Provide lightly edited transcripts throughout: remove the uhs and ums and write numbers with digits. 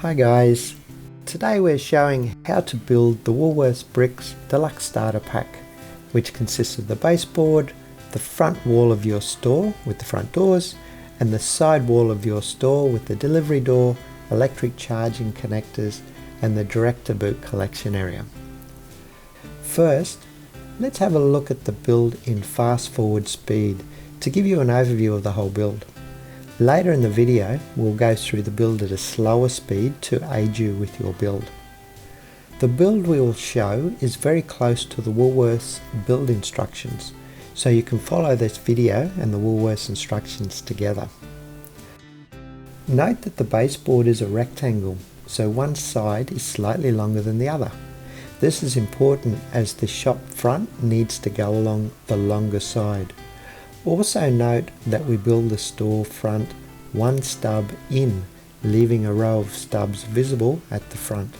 Hi guys, today we're showing how to build the Woolworths Bricks Deluxe Starter Pack, which consists of the baseboard, the front wall of your store with the front doors, and the side wall of your store with the delivery door, electric charging connectors, and the direct-to-boot collection area. First, let's have a look at the build in fast forward speed to give you an overview of the whole build. Later in the video, we'll go through the build at a slower speed to aid you with your build. The build we will show is very close to the Woolworths build instructions, so you can follow this video and the Woolworths instructions together. Note that the baseboard is a rectangle, so one side is slightly longer than the other. This is important as the shop front needs to go along the longer side. Also note that we build the store front one stub in, leaving a row of stubs visible at the front.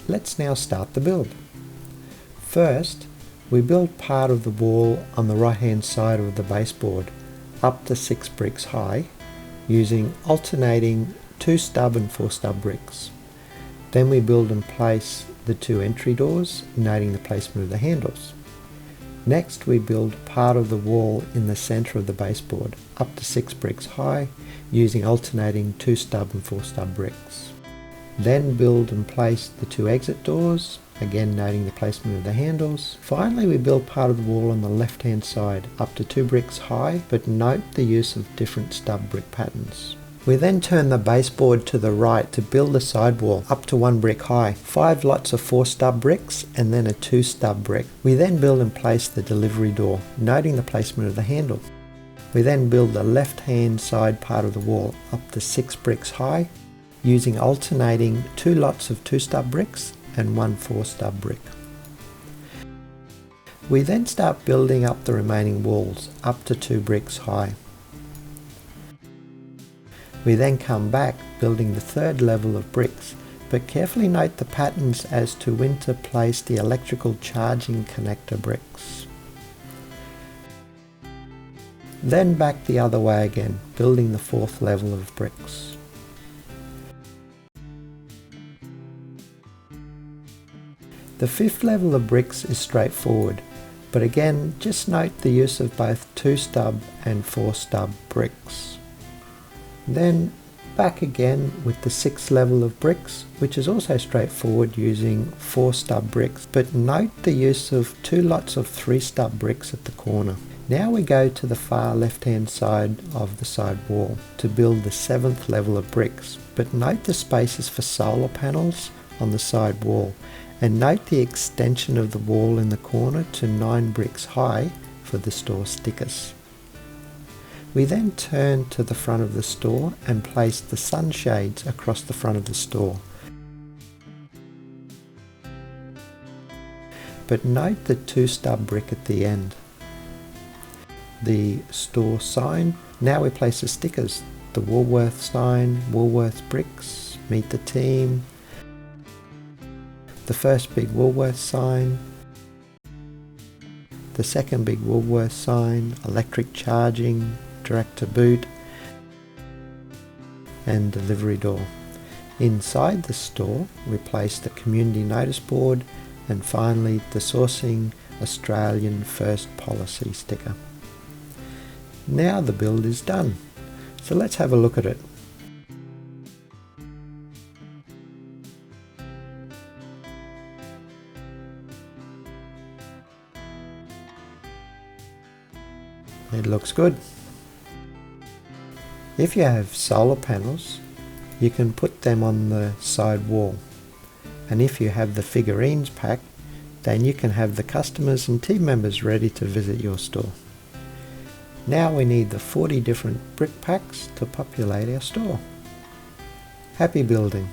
Let's now start the build. First, we build part of the wall on the right hand side of the baseboard up to 6 bricks high using alternating 2 stub and 4 stub bricks. Then we build and place the 2 entry doors, noting the placement of the handles. Next, we build part of the wall in the centre of the baseboard up to 6 bricks high using alternating 2 stub and 4 stub bricks. Then build and place the 2 exit doors, again noting the placement of the handles. Finally, we build part of the wall on the left hand side up to 2 bricks high, but note the use of different stub brick patterns. We then turn the baseboard to the right to build a sidewall up to 1 brick high, 5 lots of 4 stub bricks and then a 2 stub brick. We then build and place the delivery door, noting the placement of the handle. We then build the left hand side part of the wall up to 6 bricks high, using alternating 2 lots of 2 stub bricks and 1 4 stub brick. We then start building up the remaining walls up to 2 bricks high. We then come back building the third level of bricks, but carefully note the patterns as to when to place the electrical charging connector bricks. Then back the other way again, building the fourth level of bricks. The fifth level of bricks is straightforward, but again just note the use of both 2 stub and 4 stub bricks. Then back again with the 6th level of bricks, which is also straightforward using 4 stub bricks, but note the use of 2 lots of 3 stub bricks at the corner. Now we go to the far left hand side of the side wall to build the 7th level of bricks, but note the spaces for solar panels on the side wall, and note the extension of the wall in the corner to 9 bricks high for the store stickers. We then turn to the front of the store and place the sunshades across the front of the store. But note the 2 stub brick at the end. The store sign, now we place the stickers, the Woolworths sign, Woolworth Bricks, Meet the Team, the first big Woolworths sign, the second big Woolworths sign, electric charging, direct to boot, and delivery door. Inside the store, we place the community notice board and finally the Sourcing Australian First Policy sticker. Now the build is done, so let's have a look at it. It looks good. If you have solar panels, you can put them on the side wall. And if you have the figurines pack, then you can have the customers and team members ready to visit your store. Now we need the 40 different brick packs to populate our store. Happy building!